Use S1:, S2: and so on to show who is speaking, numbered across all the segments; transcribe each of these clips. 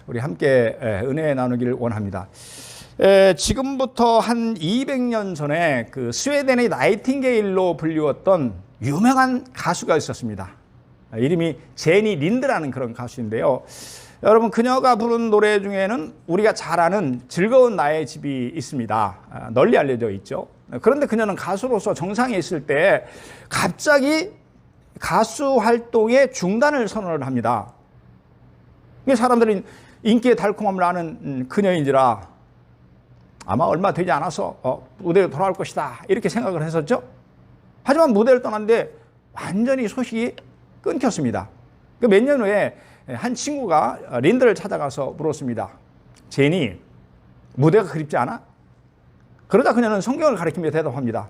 S1: 우리 함께 은혜 나누기를 원합니다. 지금부터 한 200년 전에 그 스웨덴의 나이팅게일로 불리웠던 유명한 가수가 있었습니다. 이름이 제니 린드라는 그런 가수인데요. 여러분, 그녀가 부른 노래 중에는 우리가 잘 아는 즐거운 나의 집이 있습니다. 널리 알려져 있죠. 그런데 그녀는 가수로서 정상에 있을 때 갑자기 가수 활동의 중단을 선언을 합니다. 사람들은 인기의 달콤함을 아는 그녀인지라 아마 얼마 되지 않아서 무대로 돌아올 것이다 이렇게 생각을 했었죠. 하지만 무대를 떠났는데 완전히 소식이 끊겼습니다. 몇 년 후에 한 친구가 린드를 찾아가서 물었습니다. 제니, 무대가 그립지 않아? 그러다 그녀는 성경을 가리키며 대답합니다.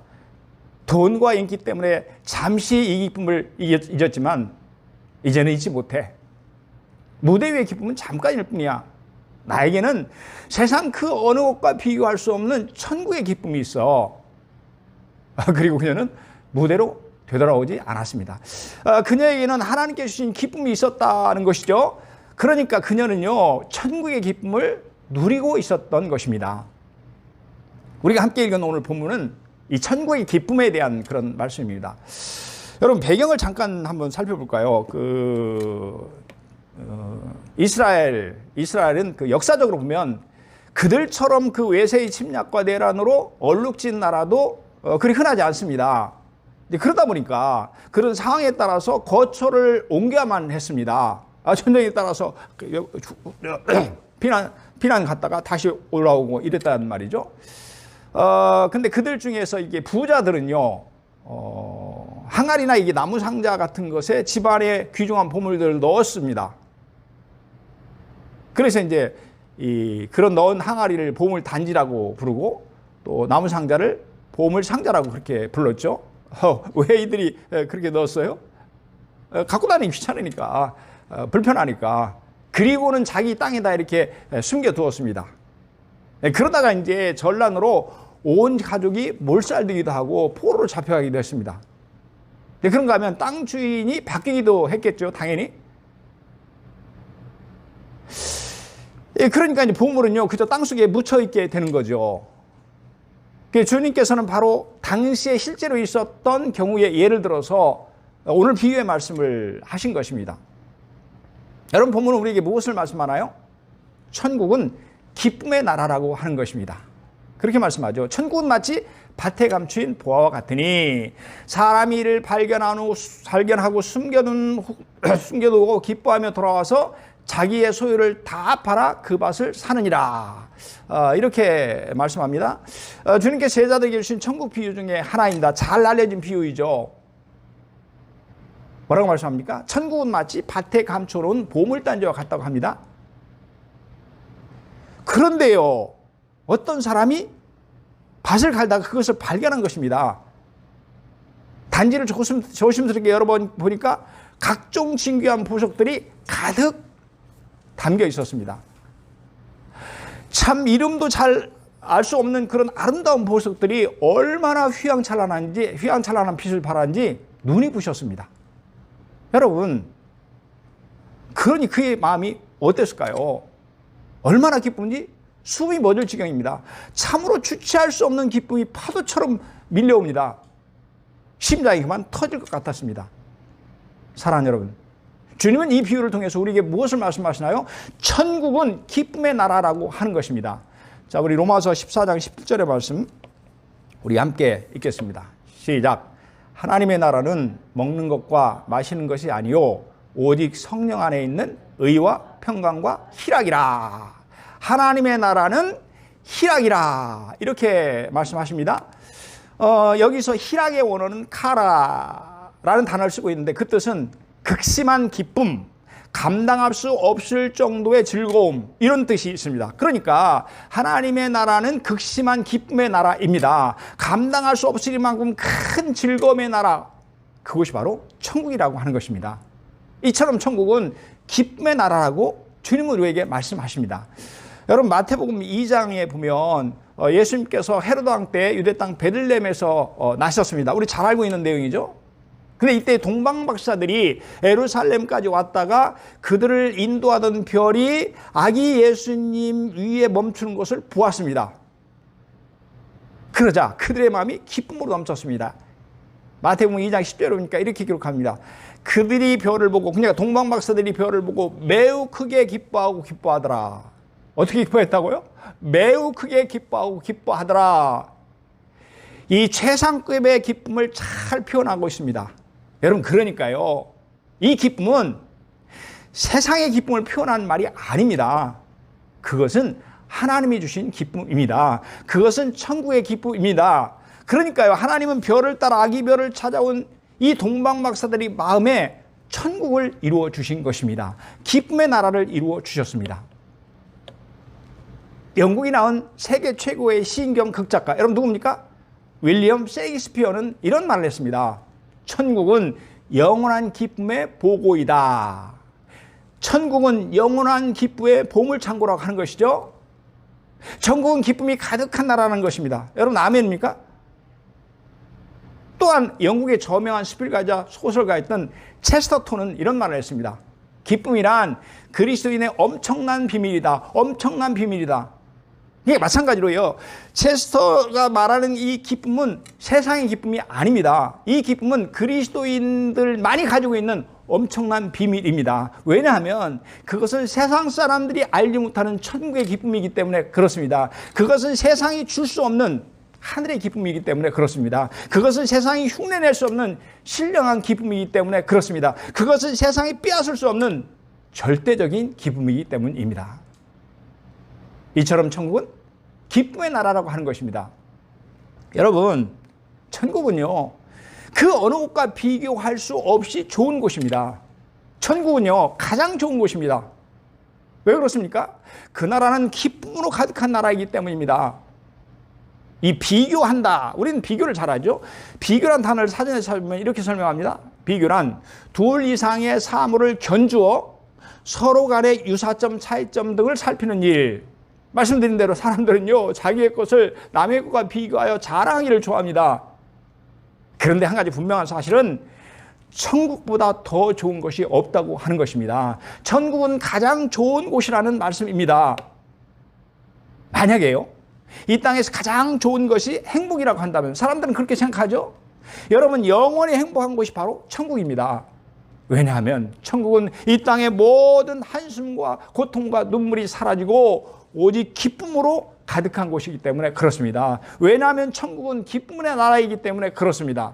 S1: 돈과 인기 때문에 잠시 이 기쁨을 잊었지만 이제는 잊지 못해. 무대 위의 기쁨은 잠깐일 뿐이야. 나에게는 세상 그 어느 것과 비교할 수 없는 천국의 기쁨이 있어. 그리고 그녀는 무대로 되돌아오지 않았습니다. 그녀에게는 하나님께 주신 기쁨이 있었다는 것이죠. 그러니까 그녀는요, 천국의 기쁨을 누리고 있었던 것입니다. 우리가 함께 읽은 오늘 본문은 이 천국의 기쁨에 대한 그런 말씀입니다. 여러분, 배경을 잠깐 한번 살펴볼까요? 이스라엘은 그 역사적으로 보면 그들처럼 그 외세의 침략과 내란으로 얼룩진 나라도 그리 흔하지 않습니다. 그러다 보니까 그런 상황에 따라서 거처를 옮겨야만 했습니다. 전쟁에 따라서 피난 갔다가 다시 올라오고 이랬단 말이죠. 근데 그들 중에서 이게 부자들은요, 항아리나 이게 나무 상자 같은 것에 집안에 귀중한 보물들을 넣었습니다. 그래서 이제 그런 넣은 항아리를 보물 단지라고 부르고 또 나무 상자를 보물 상자라고 그렇게 불렀죠. 왜 이들이 그렇게 넣었어요? 갖고 다니기 귀찮으니까, 불편하니까. 그리고는 자기 땅에다 이렇게 숨겨두었습니다. 그러다가 이제 전란으로 온 가족이 몰살되기도 하고 포로로 잡혀가기도 했습니다. 그런가 하면 땅 주인이 바뀌기도 했겠죠, 당연히. 그러니까 이제 보물은요, 그저 땅속에 묻혀있게 되는 거죠. 주님께서는 바로 당시에 실제로 있었던 경우에 예를 들어서 오늘 비유의 말씀을 하신 것입니다. 여러분, 본문은 우리에게 무엇을 말씀하나요? 천국은 기쁨의 나라라고 하는 것입니다. 그렇게 말씀하죠. 천국은 마치 밭에 감추인 보화와 같으니 사람이 이를 발견하고 숨겨두고 기뻐하며 돌아와서 자기의 소유를 다 팔아 그 밭을 사느니라. 이렇게 말씀합니다. 주님께서 제자들에게 주신 천국 비유 중에 하나입니다. 잘 알려진 비유이죠. 뭐라고 말씀합니까? 천국은 마치 밭에 감춰놓은 보물단지와 같다고 합니다. 그런데요, 어떤 사람이 밭을 갈다가 그것을 발견한 것입니다. 단지를 조심스럽게 열어보니까 각종 진귀한 보석들이 가득 담겨 있었습니다. 참 이름도 잘 알 수 없는 그런 아름다운 보석들이 얼마나 휘황찬란한 빛을 발하는지 눈이 부셨습니다. 여러분, 그러니 그의 마음이 어땠을까요? 얼마나 기쁜지 숨이 멎을 지경입니다. 참으로 주체할 수 없는 기쁨이 파도처럼 밀려옵니다. 심장이 그만 터질 것 같았습니다. 사랑하는 여러분, 주님은 이 비유를 통해서 우리에게 무엇을 말씀하시나요? 천국은 기쁨의 나라라고 하는 것입니다. 자, 우리 로마서 14장 17절의 말씀 우리 함께 읽겠습니다. 시작. 하나님의 나라는 먹는 것과 마시는 것이 아니요 오직 성령 안에 있는 의와 평강과 희락이라. 하나님의 나라는 희락이라. 이렇게 말씀하십니다. 여기서 희락의 원어는 카라라는 단어를 쓰고 있는데 그 뜻은 극심한 기쁨, 감당할 수 없을 정도의 즐거움, 이런 뜻이 있습니다. 그러니까 하나님의 나라는 극심한 기쁨의 나라입니다. 감당할 수 없을 만큼 큰 즐거움의 나라, 그것이 바로 천국이라고 하는 것입니다. 이처럼 천국은 기쁨의 나라라고 주님은 우리에게 말씀하십니다. 여러분, 마태복음 2장에 보면 예수님께서 헤로드 왕 때 유대 땅 베들레헴에서 나셨습니다. 우리 잘 알고 있는 내용이죠. 근데 이때 동방박사들이 예루살렘까지 왔다가 그들을 인도하던 별이 아기 예수님 위에 멈추는 것을 보았습니다. 그러자 그들의 마음이 기쁨으로 넘쳤습니다. 마태복음 2장 10절에 보니까 이렇게 기록합니다. 그들이 별을 보고, 그러니까 동방박사들이 별을 보고 매우 크게 기뻐하고 기뻐하더라. 어떻게 기뻐했다고요? 매우 크게 기뻐하고 기뻐하더라. 이 최상급의 기쁨을 잘 표현하고 있습니다. 여러분, 그러니까요, 이 기쁨은 세상의 기쁨을 표현한 말이 아닙니다. 그것은 하나님이 주신 기쁨입니다. 그것은 천국의 기쁨입니다. 그러니까요, 하나님은 별을 따라 아기 별을 찾아온 이 동방박사들이 마음에 천국을 이루어 주신 것입니다. 기쁨의 나라를 이루어 주셨습니다. 영국이 낳은 세계 최고의 시인 겸 극작가, 여러분 누굽니까? 윌리엄 셰익스피어는 이런 말을 했습니다. 천국은 영원한 기쁨의 보고이다. 천국은 영원한 기쁨의 보물창고라고 하는 것이죠. 천국은 기쁨이 가득한 나라라는 것입니다. 여러분 아멘입니까? 또한 영국의 저명한 수필가이자 소설가였던 체스터톤은 이런 말을 했습니다. 기쁨이란 그리스도인의 엄청난 비밀이다. 엄청난 비밀이다. 이게 마찬가지로요, 체스터가 말하는 이 기쁨은 세상의 기쁨이 아닙니다. 이 기쁨은 그리스도인들만이 가지고 있는 엄청난 비밀입니다. 왜냐하면 그것은 세상 사람들이 알지 못하는 천국의 기쁨이기 때문에 그렇습니다. 그것은 세상이 줄 수 없는 하늘의 기쁨이기 때문에 그렇습니다. 그것은 세상이 흉내낼 수 없는 신령한 기쁨이기 때문에 그렇습니다. 그것은 세상이 빼앗을 수 없는 절대적인 기쁨이기 때문입니다. 이처럼 천국은 기쁨의 나라라고 하는 것입니다. 여러분, 천국은요, 그 어느 곳과 비교할 수 없이 좋은 곳입니다. 천국은요, 가장 좋은 곳입니다. 왜 그렇습니까? 그 나라는 기쁨으로 가득한 나라이기 때문입니다. 이 비교한다. 우리는 비교를 잘하죠. 비교란 단어를 사전에 찾으면 이렇게 설명합니다. 비교란 둘 이상의 사물을 견주어 서로 간의 유사점, 차이점 등을 살피는 일. 말씀드린 대로 사람들은요, 자기의 것을 남의 것과 비교하여 자랑하기를 좋아합니다. 그런데 한 가지 분명한 사실은 천국보다 더 좋은 것이 없다고 하는 것입니다. 천국은 가장 좋은 곳이라는 말씀입니다. 만약에요, 이 땅에서 가장 좋은 것이 행복이라고 한다면 사람들은 그렇게 생각하죠? 여러분, 영원히 행복한 곳이 바로 천국입니다. 왜냐하면 천국은 이 땅의 모든 한숨과 고통과 눈물이 사라지고 오직 기쁨으로 가득한 곳이기 때문에 그렇습니다. 왜냐하면 천국은 기쁨의 나라이기 때문에 그렇습니다.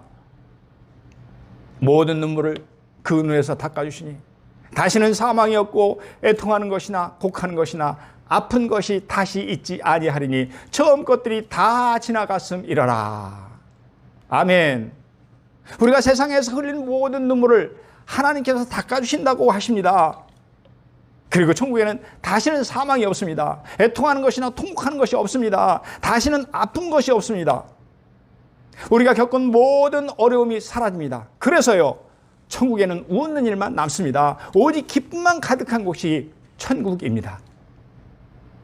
S1: 모든 눈물을 그 눈에서 닦아주시니 다시는 사망이 없고 애통하는 것이나 곡하는 것이나 아픈 것이 다시 있지 아니하리니 처음 것들이 다 지나갔음이러라. 아멘. 우리가 세상에서 흘린 모든 눈물을 하나님께서 닦아주신다고 하십니다. 그리고 천국에는 다시는 사망이 없습니다. 애통하는 것이나 통곡하는 것이 없습니다. 다시는 아픈 것이 없습니다. 우리가 겪은 모든 어려움이 사라집니다. 그래서요, 천국에는 웃는 일만 남습니다. 오직 기쁨만 가득한 곳이 천국입니다.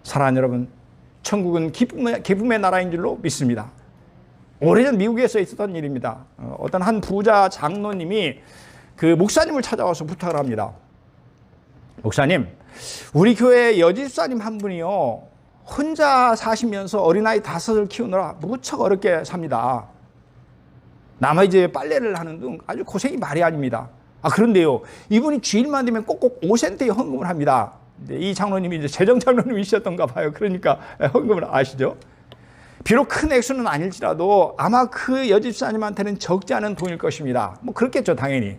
S1: 사랑하는 여러분, 천국은 기쁨의 나라인 줄로 믿습니다. 오래전 미국에서 있었던 일입니다. 어떤 한 부자 장로님이 그 목사님을 찾아와서 부탁을 합니다. 목사님, 우리 교회 여집사님 한 분이요, 혼자 사시면서 어린아이 5을 키우느라 무척 어렵게 삽니다. 남아 이제 빨래를 하는 등 아주 고생이 말이 아닙니다. 그런데요, 이분이 주일만 되면 꼭꼭 5센트의 헌금을 합니다. 이 장로님이 이제 재정 장로님이셨던가 봐요. 그러니까 헌금을 아시죠? 비록 큰 액수는 아닐지라도 아마 그 여집사님한테는 적지 않은 돈일 것입니다. 뭐 그렇겠죠, 당연히.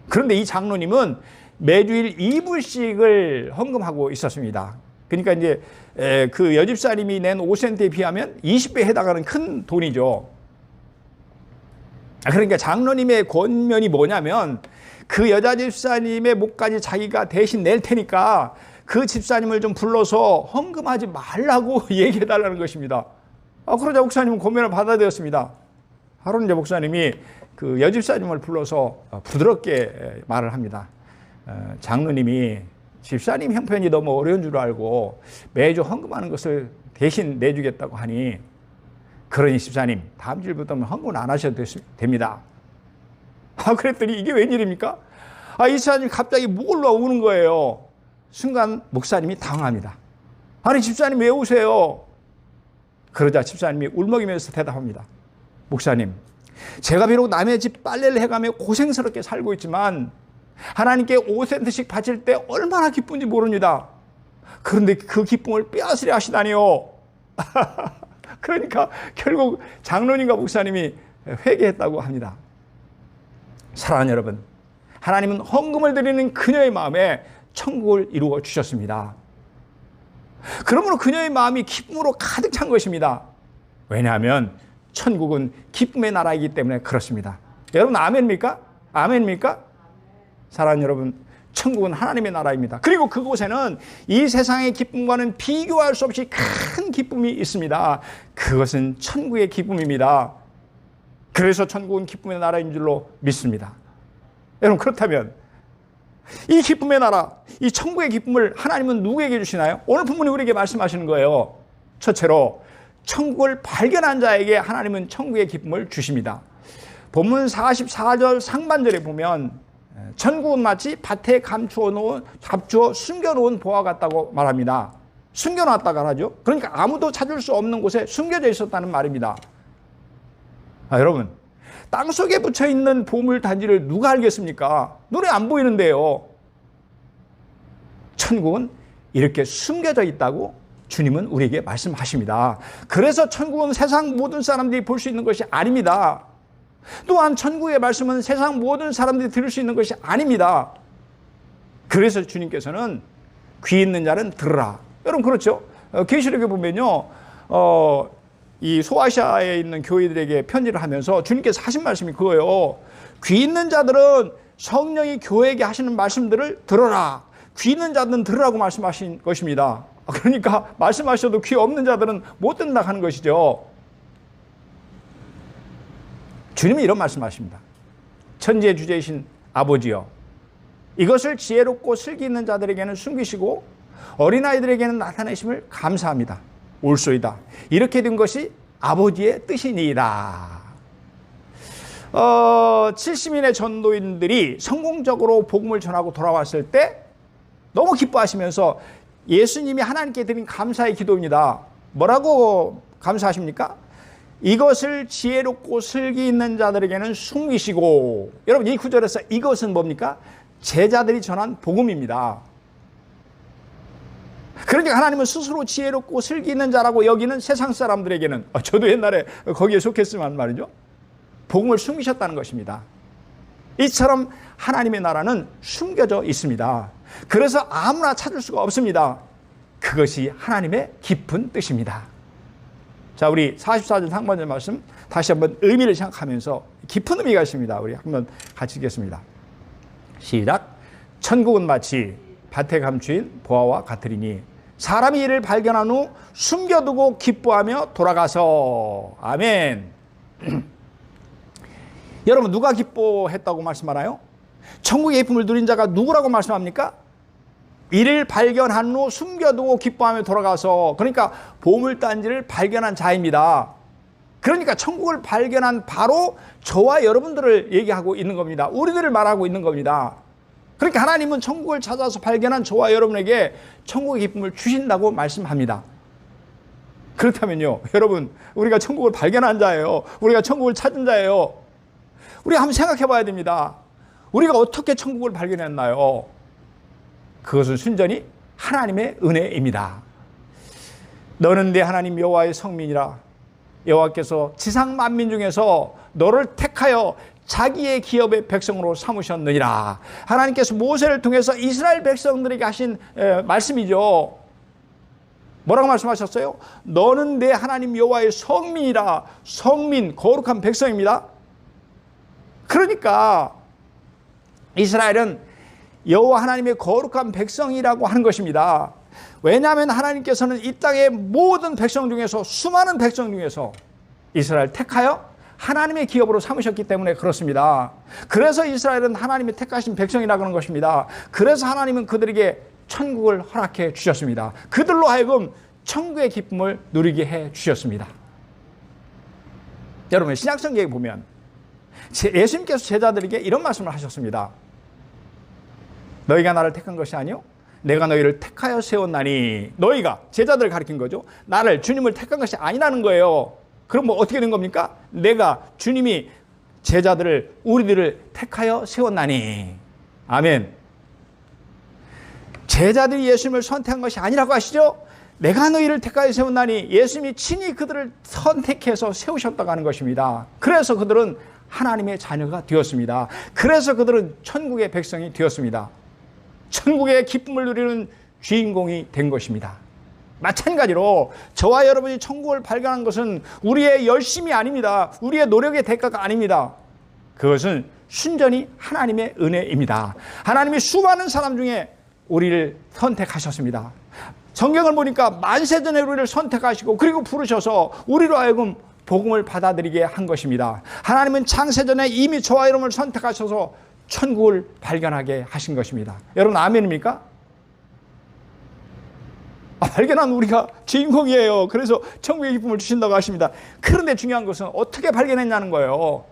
S1: 그런데 이 장로님은 매주일 2불씩을 헌금하고 있었습니다. 그러니까 이제 그 여집사님이 낸 5센트에 비하면 20배에 해당하는 큰 돈이죠. 그러니까 장로님의 권면이 뭐냐면 그 여자 집사님의 몫까지 자기가 대신 낼 테니까 그 집사님을 좀 불러서 헌금하지 말라고 얘기해달라는 것입니다. 그러자 목사님은 권면을 받아들였습니다. 하루는 이제 목사님이 그 여집사님을 불러서 부드럽게 말을 합니다. 장로님이 집사님 형편이 너무 어려운 줄 알고 매주 헌금하는 것을 대신 내주겠다고 하니, 그러니 집사님 다음 주부터는 헌금 안 하셔도 됩니다. 그랬더니 이게 웬일입니까? 이사님 갑자기 목을 놓아 우는 거예요. 순간 목사님이 당황합니다. 아니 집사님 왜 우세요? 그러자 집사님이 울먹이면서 대답합니다. 목사님, 제가 비록 남의 집 빨래를 해가며 고생스럽게 살고 있지만 하나님께 5센트씩 바칠 때 얼마나 기쁜지 모릅니다. 그런데 그 기쁨을 빼앗으려 하시다니요. 그러니까 결국 장로님과 목사님이 회개했다고 합니다. 사랑하는 여러분, 하나님은 헌금을 드리는 그녀의 마음에 천국을 이루어 주셨습니다. 그러므로 그녀의 마음이 기쁨으로 가득 찬 것입니다. 왜냐하면 천국은 기쁨의 나라이기 때문에 그렇습니다. 여러분 아멘입니까? 아멘입니까? 사랑하는 여러분, 천국은 하나님의 나라입니다. 그리고 그곳에는 이 세상의 기쁨과는 비교할 수 없이 큰 기쁨이 있습니다. 그것은 천국의 기쁨입니다. 그래서 천국은 기쁨의 나라인 줄로 믿습니다. 여러분 그렇다면 이 기쁨의 나라, 이 천국의 기쁨을 하나님은 누구에게 주시나요? 오늘 본문이 우리에게 말씀하시는 거예요. 첫째로 천국을 발견한 자에게 하나님은 천국의 기쁨을 주십니다. 본문 44절 상반절에 보면 천국은 마치 밭에 감추어 숨겨놓은 보화 같다고 말합니다. 숨겨놨다가 하죠. 그러니까 아무도 찾을 수 없는 곳에 숨겨져 있었다는 말입니다. 여러분, 땅속에 붙여있는 보물 단지를 누가 알겠습니까? 눈에 안 보이는데요. 천국은 이렇게 숨겨져 있다고 주님은 우리에게 말씀하십니다. 그래서 천국은 세상 모든 사람들이 볼 수 있는 것이 아닙니다. 또한 천국의 말씀은 세상 모든 사람들이 들을 수 있는 것이 아닙니다. 그래서 주님께서는 귀 있는 자는 들으라. 여러분 그렇죠? 계시록에 보면요, 이 소아시아에 있는 교회들에게 편지를 하면서 주님께서 하신 말씀이 그거예요. 귀 있는 자들은 성령이 교회에게 하시는 말씀들을 들어라. 귀 있는 자들은 들으라고 말씀하신 것입니다. 그러니까 말씀하셔도 귀 없는 자들은 못 듣는다 하는 것이죠. 주님은 이런 말씀하십니다. 천지의 주제이신 아버지여, 이것을 지혜롭고 슬기 있는 자들에게는 숨기시고 어린아이들에게는 나타내심을 감사합니다. 옳소이다. 이렇게 된 것이 아버지의 뜻이니이다. 70인의 전도인들이 성공적으로 복음을 전하고 돌아왔을 때 너무 기뻐하시면서 예수님이 하나님께 드린 감사의 기도입니다. 뭐라고 감사하십니까? 이것을 지혜롭고 슬기 있는 자들에게는 숨기시고, 여러분 이 구절에서 이것은 뭡니까? 제자들이 전한 복음입니다. 그러니까 하나님은 스스로 지혜롭고 슬기 있는 자라고 여기는 세상 사람들에게는, 저도 옛날에 거기에 속했지만 말이죠, 복음을 숨기셨다는 것입니다. 이처럼 하나님의 나라는 숨겨져 있습니다. 그래서 아무나 찾을 수가 없습니다. 그것이 하나님의 깊은 뜻입니다. 자, 우리 44절 상반절 말씀 다시 한번 의미를 생각하면서 깊은 의미가 있습니다. 우리 한번 같이 읽겠습니다. 시작. 천국은 마치 밭에 감추인 보화와 같으리니 사람이 이를 발견한 후 숨겨두고 기뻐하며 돌아가서. 아멘. 여러분 누가 기뻐했다고 말씀하나요? 천국의 기쁨을 누린 자가 누구라고 말씀합니까? 이를 발견한 후 숨겨두고 기뻐하며 돌아가서, 그러니까 보물단지를 발견한 자입니다. 그러니까 천국을 발견한 바로 저와 여러분들을 얘기하고 있는 겁니다. 우리들을 말하고 있는 겁니다. 그러니까 하나님은 천국을 찾아서 발견한 저와 여러분에게 천국의 기쁨을 주신다고 말씀합니다. 그렇다면요, 여러분, 우리가 천국을 발견한 자예요. 우리가 천국을 찾은 자예요. 우리가 한번 생각해 봐야 됩니다. 우리가 어떻게 천국을 발견했나요? 그것은 순전히 하나님의 은혜입니다. 너는 내 하나님 여호와의 성민이라. 여호와께서 지상 만민 중에서 너를 택하여 자기의 기업의 백성으로 삼으셨느니라. 하나님께서 모세를 통해서 이스라엘 백성들에게 하신 말씀이죠. 뭐라고 말씀하셨어요? 너는 내 하나님 여호와의 성민이라. 성민, 거룩한 백성입니다. 그러니까 이스라엘은 여호와 하나님의 거룩한 백성이라고 하는 것입니다. 왜냐하면 하나님께서는 이 땅의 모든 백성 중에서, 수많은 백성 중에서 이스라엘 택하여 하나님의 기업으로 삼으셨기 때문에 그렇습니다. 그래서 이스라엘은 하나님의 택하신 백성이라고 하는 것입니다. 그래서 하나님은 그들에게 천국을 허락해 주셨습니다. 그들로 하여금 천국의 기쁨을 누리게 해 주셨습니다. 여러분 신약성경에 보면 예수님께서 제자들에게 이런 말씀을 하셨습니다. 너희가 나를 택한 것이 아니요 내가 너희를 택하여 세웠나니. 너희가, 제자들을 가리킨 거죠. 나를, 주님을 택한 것이 아니라는 거예요. 그럼 뭐 어떻게 된 겁니까? 내가, 주님이 제자들을, 우리들을 택하여 세웠나니. 아멘. 제자들이 예수님을 선택한 것이 아니라고 하시죠? 내가 너희를 택하여 세웠나니. 예수님이 친히 그들을 선택해서 세우셨다고 하는 것입니다. 그래서 그들은 하나님의 자녀가 되었습니다. 그래서 그들은 천국의 백성이 되었습니다. 천국의 기쁨을 누리는 주인공이 된 것입니다. 마찬가지로 저와 여러분이 천국을 발견한 것은 우리의 열심이 아닙니다. 우리의 노력의 대가가 아닙니다. 그것은 순전히 하나님의 은혜입니다. 하나님이 수많은 사람 중에 우리를 선택하셨습니다. 성경을 보니까 만세전에 우리를 선택하시고 그리고 부르셔서 우리로 하여금 복음을 받아들이게 한 것입니다. 하나님은 창세전에 이미 저와 여러분을 선택하셔서 천국을 발견하게 하신 것입니다. 여러분 아멘입니까? 발견한 우리가 주인공이에요. 그래서 천국의 기쁨을 주신다고 하십니다. 그런데 중요한 것은 어떻게 발견했냐는 거예요.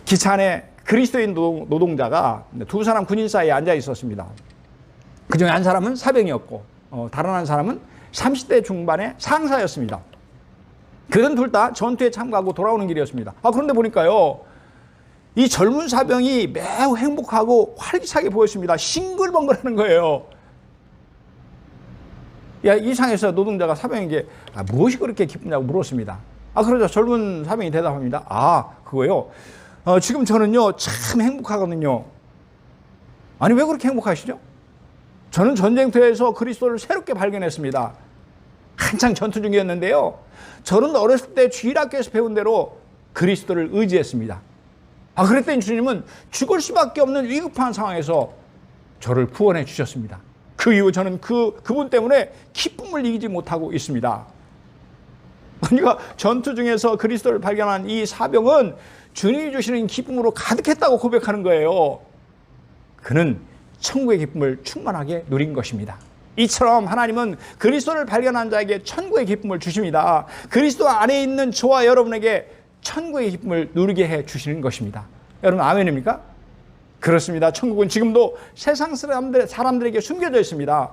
S1: 기차 안에 그리스도인 노동자가 두 사람 군인 사이에 앉아 있었습니다. 그중에 한 사람은 사병이었고 다른 한 사람은 30대 중반의 상사였습니다. 그들은 둘 다 전투에 참가하고 돌아오는 길이었습니다. 그런데 보니까요, 이 젊은 사병이 매우 행복하고 활기차게 보였습니다. 싱글벙글하는 거예요. 이 상에서 노동자가 사병에게 무엇이 그렇게 기쁘냐고 물었습니다. 그러자 젊은 사병이 대답합니다. 그거요. 지금 저는요 참 행복하거든요. 아니 왜 그렇게 행복하시죠? 저는 전쟁터에서 그리스도를 새롭게 발견했습니다. 한창 전투 중이었는데요. 저는 어렸을 때 주일학교에서 배운 대로 그리스도를 의지했습니다. 그랬더니 주님은 죽을 수밖에 없는 위급한 상황에서 저를 구원해 주셨습니다. 그 이후 저는 그분 때문에 기쁨을 이기지 못하고 있습니다. 그러니까 전투 중에서 그리스도를 발견한 이 사병은 주님이 주시는 기쁨으로 가득했다고 고백하는 거예요. 그는 천국의 기쁨을 충만하게 누린 것입니다. 이처럼 하나님은 그리스도를 발견한 자에게 천국의 기쁨을 주십니다. 그리스도 안에 있는 저와 여러분에게 천국의 기쁨을 누리게 해 주시는 것입니다. 여러분 아멘입니까? 그렇습니다. 천국은 지금도 세상 사람들에게 숨겨져 있습니다.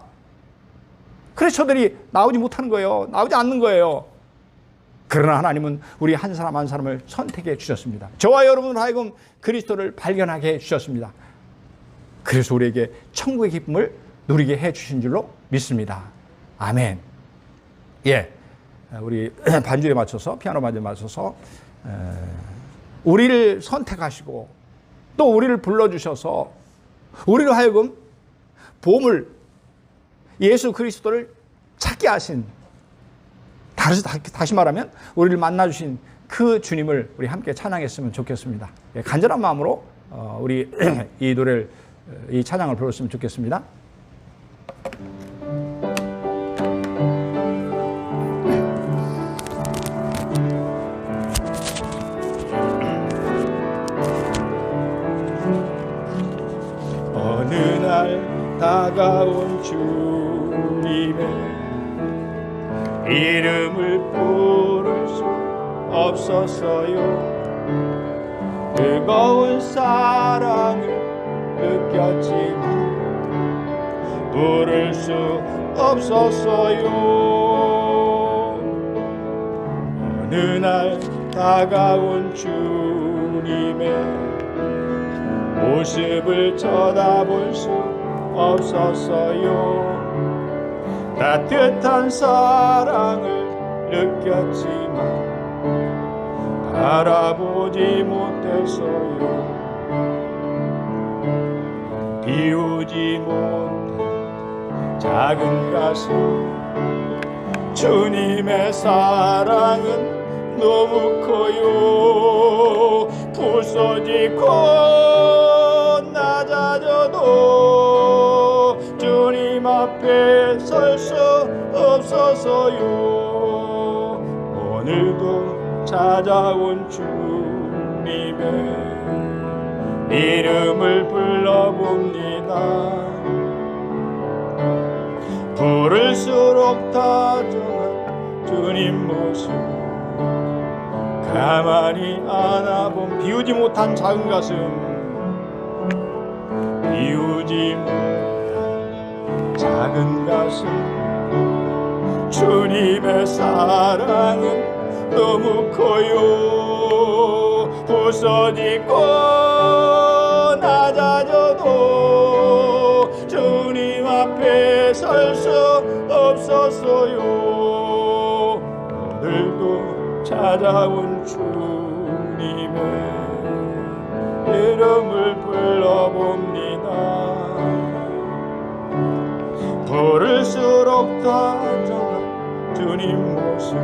S1: 그래서 저들이 나오지 못하는 거예요. 나오지 않는 거예요. 그러나 하나님은 우리 한 사람 한 사람을 선택해 주셨습니다. 저와 여러분을 하여금 그리스도를 발견하게 해 주셨습니다. 그래서 우리에게 천국의 기쁨을 누리게 해 주신 줄로 믿습니다. 아멘. 우리 반주에 맞춰서, 피아노 반주에 맞춰서 우리를 선택하시고 또 우리를 불러주셔서 우리로 하여금 보물 예수 그리스도를 찾게 하신, 다시 말하면 우리를 만나주신 그 주님을 우리 함께 찬양했으면 좋겠습니다. 간절한 마음으로 우리 이 노래를, 이 찬양을 불렀으면 좋겠습니다. 어느 날 다가온 주님의 이름을 부를 수 없었어요. 뜨거운 사랑을 느꼈지만 부를 수 없었어요. 어느 날 다가온 주님의 모습을 쳐다볼 수 없었어요. 따뜻한 사랑을 느꼈지만 바라보지 못했어요. 비우지 못한 작은 가슴, 주님의 사랑은 너무 커요. 부서지고 낮아져도 주님 앞에 설 수 없어서요. 오늘도 찾아온 주님의 이름을 불러봅니다. 부를수록 다정한 주님 모습, 가만히 안아본 비우지 못한 작은 가슴, 비우지 못한 작은 가슴. 주님의 사랑은 너무 커요. 부서지고 낮아져도 주님 앞에 설 수 없었어요. 오늘도 찾아온 주님의 이름을 불러봅니다. 부를수록 다정한 주님 모습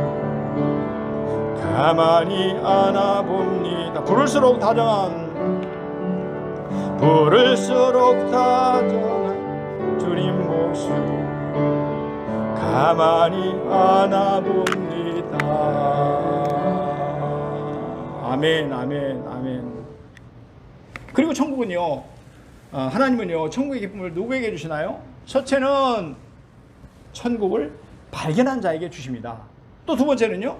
S1: 가만히 안아봅니다. 부를수록 다정한 주님 모습 가만히 안아봅니다. 아멘, 아멘, 아멘. 그리고 천국은요, 하나님은요, 천국의 기쁨을 누구에게 주시나요? 첫째는 천국을 발견한 자에게 주십니다. 또 두 번째는요,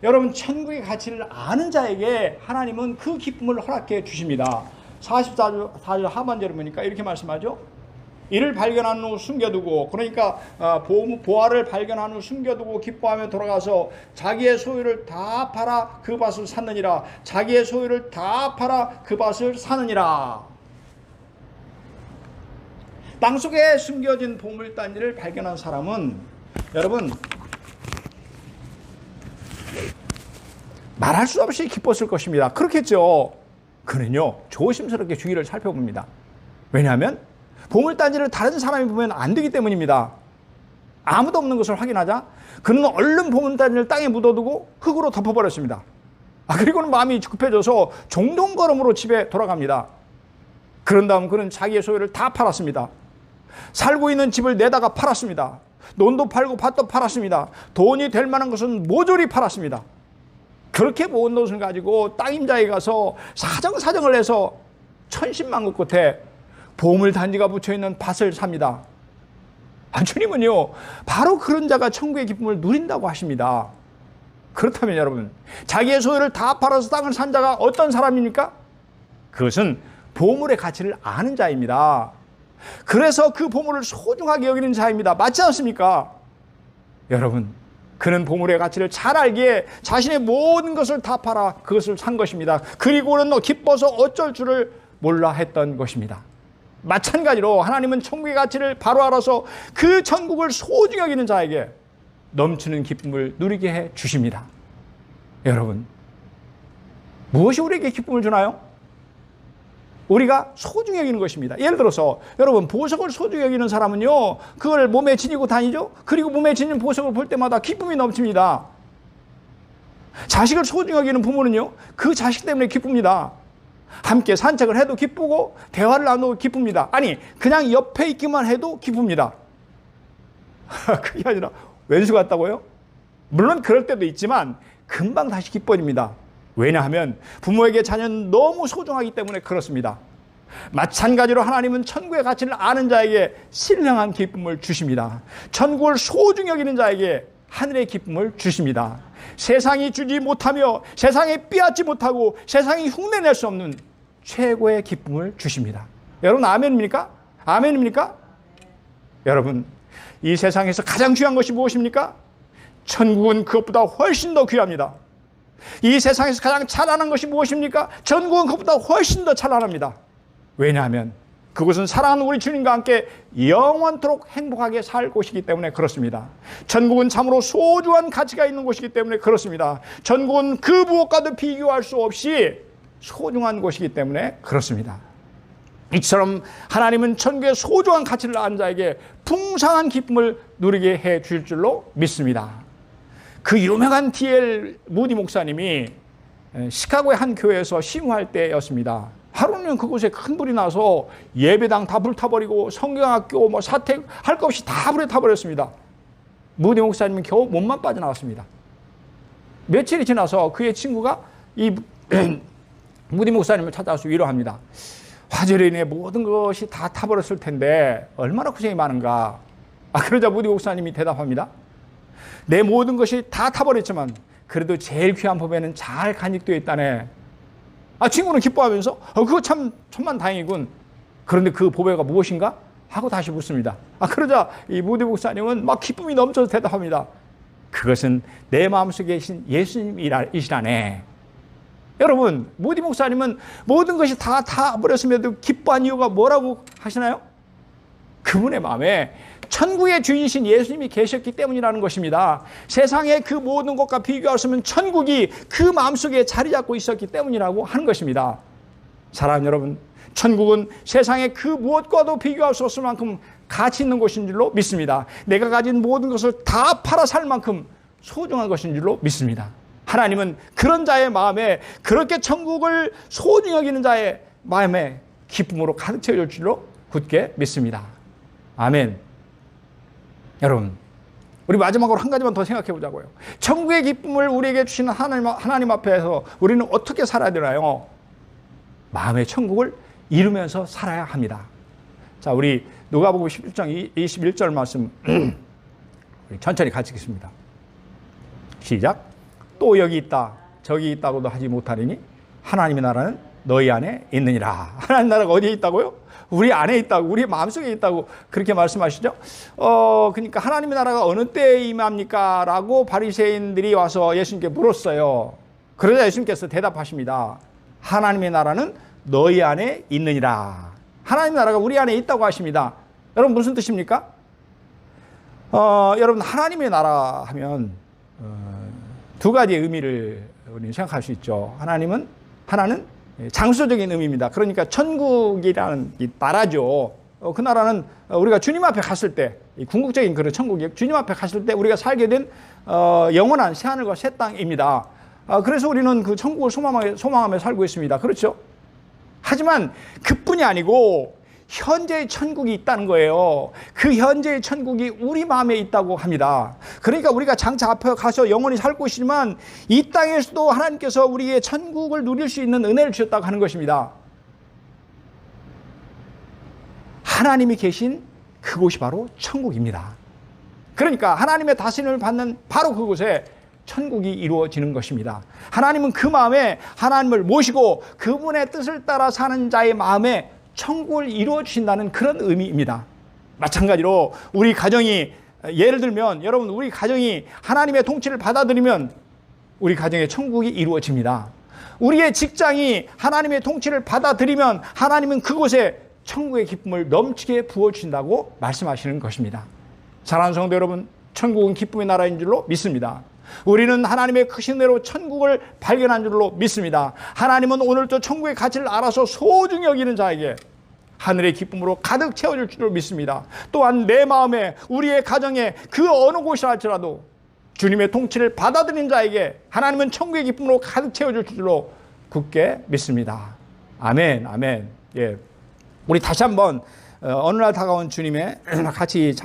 S1: 여러분 천국의 가치를 아는 자에게 하나님은 그 기쁨을 허락해 주십니다. 44절 하반절을 보니까 이렇게 말씀하죠. 이를 발견한 후 숨겨두고, 그러니까 보화를 발견한 후 숨겨두고 기뻐하며 돌아가서 자기의 소유를 다 팔아 그 밭을 샀느니라. 자기의 소유를 다 팔아 그 밭을 사느니라. 땅속에 숨겨진 보물단지를 발견한 사람은 여러분 말할 수 없이 기뻤을 것입니다. 그렇겠죠. 그는요, 조심스럽게 주위를 살펴봅니다. 왜냐하면 보물단지를 다른 사람이 보면 안 되기 때문입니다. 아무도 없는 것을 확인하자 그는 얼른 보물단지를 땅에 묻어두고 흙으로 덮어버렸습니다. 그리고는 마음이 급해져서 종동걸음으로 집에 돌아갑니다. 그런 다음 그는 자기의 소유를 다 팔았습니다. 살고 있는 집을 내다가 팔았습니다. 논도 팔고 밭도 팔았습니다. 돈이 될 만한 것은 모조리 팔았습니다. 그렇게 모은 돈을 가지고 땅임자에 가서 사정을 해서 천신만고 끝에 보물단지가 붙여있는 밭을 삽니다. 주님은요, 바로 그런 자가 천국의 기쁨을 누린다고 하십니다. 그렇다면 여러분, 자기의 소유를 다 팔아서 땅을 산 자가 어떤 사람입니까? 그것은 보물의 가치를 아는 자입니다. 그래서 그 보물을 소중하게 여기는 자입니다. 맞지 않습니까? 여러분, 그는 보물의 가치를 잘 알기에 자신의 모든 것을 다 팔아 그것을 산 것입니다. 그리고는 기뻐서 어쩔 줄을 몰라 했던 것입니다. 마찬가지로 하나님은 천국의 가치를 바로 알아서 그 천국을 소중히 여기는 자에게 넘치는 기쁨을 누리게 해 주십니다. 여러분, 무엇이 우리에게 기쁨을 주나요? 우리가 소중히 여기는 것입니다. 예를 들어서 여러분, 보석을 소중히 여기는 사람은요, 그걸 몸에 지니고 다니죠. 그리고 몸에 지닌 보석을 볼 때마다 기쁨이 넘칩니다. 자식을 소중히 여기는 부모는요, 그 자식 때문에 기쁩니다. 함께 산책을 해도 기쁘고 대화를 나눠도 기쁩니다. 아니, 그냥 옆에 있기만 해도 기쁩니다. 그게 아니라 왼수 같다고요? 물론 그럴 때도 있지만 금방 다시 기뻐집니다. 왜냐하면 부모에게 자녀는 너무 소중하기 때문에 그렇습니다. 마찬가지로 하나님은 천국의 가치를 아는 자에게 신령한 기쁨을 주십니다. 천국을 소중히 여기는 자에게 하늘의 기쁨을 주십니다. 세상이 주지 못하며 세상에 빼앗지 못하고 세상이 흉내낼 수 없는 최고의 기쁨을 주십니다. 여러분, 아멘입니까? 아멘입니까? 여러분, 이 세상에서 가장 귀한 것이 무엇입니까? 천국은 그것보다 훨씬 더 귀합니다. 이 세상에서 가장 찬란한 것이 무엇입니까? 천국은 그것보다 훨씬 더 찬란합니다. 왜냐하면 그것은 사랑하는 우리 주님과 함께 영원토록 행복하게 살 곳이기 때문에 그렇습니다. 천국은 참으로 소중한 가치가 있는 곳이기 때문에 그렇습니다. 천국은 그 무엇과도 비교할 수 없이 소중한 곳이기 때문에 그렇습니다. 이처럼 하나님은 천국의 소중한 가치를 아는 자에게 풍성한 기쁨을 누리게 해 줄 줄로 믿습니다. 그 유명한 D.L. 무디 목사님이 시카고의 한 교회에서 심호할 때였습니다. 하루는 그곳에 큰 불이 나서 예배당 다 불타버리고 성경학교 사택 할 것 없이 다 불에 타버렸습니다. 무디 목사님은 겨우 몸만 빠져나왔습니다. 며칠이 지나서 그의 친구가 이 무디 목사님을 찾아와서 위로합니다. 화재로 인해 모든 것이 다 타버렸을 텐데 얼마나 고생이 많은가. 그러자 무디 목사님이 대답합니다. 내 모든 것이 다 타버렸지만 그래도 제일 귀한 법에는 잘 간직되어 있다네. 친구는 기뻐하면서 그거 참 천만 다행이군. 그런데 그 보배가 무엇인가? 하고 다시 묻습니다. 그러자 이 모디 목사님은 막 기쁨이 넘쳐서 대답합니다. 그것은 내 마음속에 계신 예수님이시라네. 여러분, 모디 목사님은 모든 것이 다 버렸음에도 기뻐한 이유가 뭐라고 하시나요? 그분의 마음에 천국의 주인이신 예수님이 계셨기 때문이라는 것입니다. 세상의 그 모든 것과 비교하시면 천국이 그 마음속에 자리 잡고 있었기 때문이라고 하는 것입니다. 사랑하는 여러분, 천국은 세상의 그 무엇과도 비교할 수 없을 만큼 가치 있는 곳인 줄로 믿습니다. 내가 가진 모든 것을 다 팔아 살 만큼 소중한 것인 줄로 믿습니다. 하나님은 그런 자의 마음에, 그렇게 천국을 소중히 여기는 자의 마음에 기쁨으로 가득 채워줄 줄로 굳게 믿습니다. 아멘. 여러분, 우리 마지막으로 한 가지만 더 생각해 보자고요. 천국의 기쁨을 우리에게 주시는 하나님 앞에서 우리는 어떻게 살아야 되나요? 마음의 천국을 이루면서 살아야 합니다. 자, 우리 누가복음 11장 21절 말씀 천천히 같이 읽겠습니다. 시작. 또 여기 있다 저기 있다고도 하지 못하리니 하나님의 나라는 너희 안에 있느니라. 하나님 나라가 어디에 있다고요? 우리 안에 있다고, 우리 마음속에 있다고 그렇게 말씀하시죠. 그러니까 하나님의 나라가 어느 때에 임합니까? 라고 바리새인들이 와서 예수님께 물었어요. 그러자 예수님께서 대답하십니다. 하나님의 나라는 너희 안에 있느니라. 하나님의 나라가 우리 안에 있다고 하십니다. 여러분, 무슨 뜻입니까? 여러분, 하나님의 나라 하면 두 가지의 의미를 우리는 생각할 수 있죠. 하나는 장소적인 의미입니다. 그러니까 천국이라는 이 나라죠. 그 나라는 우리가 주님 앞에 갔을 때, 이 궁극적인 그런 천국이 주님 앞에 갔을 때 우리가 살게 된 영원한 새하늘과 새 땅입니다. 그래서 우리는 그 천국을 소망하며 살고 있습니다. 그렇죠? 하지만 그뿐이 아니고 현재의 천국이 있다는 거예요. 그 현재의 천국이 우리 마음에 있다고 합니다. 그러니까 우리가 장차 앞에 가서 영원히 살 곳이지만 이 땅에서도 하나님께서 우리의 천국을 누릴 수 있는 은혜를 주셨다고 하는 것입니다. 하나님이 계신 그곳이 바로 천국입니다. 그러니까 하나님의 다스림을 받는 바로 그곳에 천국이 이루어지는 것입니다. 하나님은 그 마음에 하나님을 모시고 그분의 뜻을 따라 사는 자의 마음에 천국을 이루어 주신다는 그런 의미입니다. 마찬가지로 우리 가정이, 예를 들면 여러분, 우리 가정이 하나님의 통치를 받아들이면 우리 가정에 천국이 이루어집니다. 우리의 직장이 하나님의 통치를 받아들이면 하나님은 그곳에 천국의 기쁨을 넘치게 부어주신다고 말씀하시는 것입니다. 사랑하는 성도 여러분, 천국은 기쁨의 나라인 줄로 믿습니다. 우리는 하나님의 크신 은혜로 천국을 발견한 줄로 믿습니다. 하나님은 오늘도 천국의 가치를 알아서 소중히 여기는 자에게 하늘의 기쁨으로 가득 채워줄 줄로 믿습니다. 또한 내 마음에, 우리의 가정에, 그 어느 곳이라 할지라도 주님의 통치를 받아들인 자에게 하나님은 천국의 기쁨으로 가득 채워줄 줄로 굳게 믿습니다. 아멘, 아멘. 예, 우리 다시 한번 어느 날 다가온 주님의 같이